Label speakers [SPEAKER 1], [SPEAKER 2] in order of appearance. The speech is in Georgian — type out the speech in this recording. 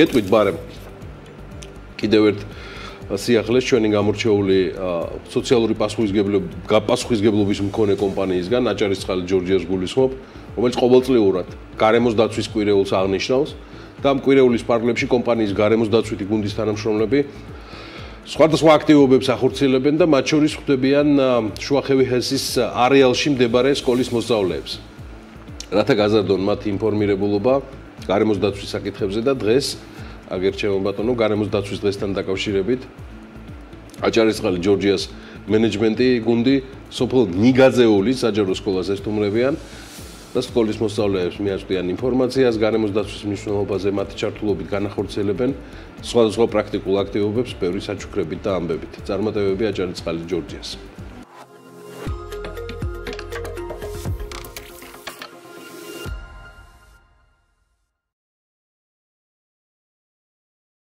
[SPEAKER 1] ეტყვით ბარემ კიდევ ერთ სიახლეს ჩვენი გამორჩეული სოციალური პასუხისმგებლობის მქონე კომპანიისგან აჭარისწყალი ჯორჯიას გულისხმობ, რომელიც ყოველწლიურად გარემოს დაცვის კვირეულს აღნიშნავს და ამ კვირეულის პარალელში კომპანიის გარემოს დაცვითი გუნდის თანამშრომლები სხვადასხვა აქტივობებს ახორციელებენ და მათ შორის ხვდებიან შუახევი ჰესის არეალში მდებარე სკოლის მოსწავლეებს. რათა გაზარდონ მათი ინფორმირებულობა გარემოს დაცვის საკითხებზე და დღეს აგერჩევ ბატონო გარემოს დაცვის დღესთან დაკავშირებით აჭარისწყალი ჯორჯიას მენეჯმენტი გუნდი სოფელ ნიგაძეულის საჯარო სკოლას ესტუმრებიან და სკოლის მოსწავლეებს მიაწვდიან ინფორმაციას გარემოს დაცვის მნიშვნელობაზე მათი ჩართულობით განახორციელებენ სხვადასხვა პრაქტიკულ აქტივობებს ბევრი საჩუქრებით და ამბებით. წარმატებები აჭარისწყალი ჯორჯიას.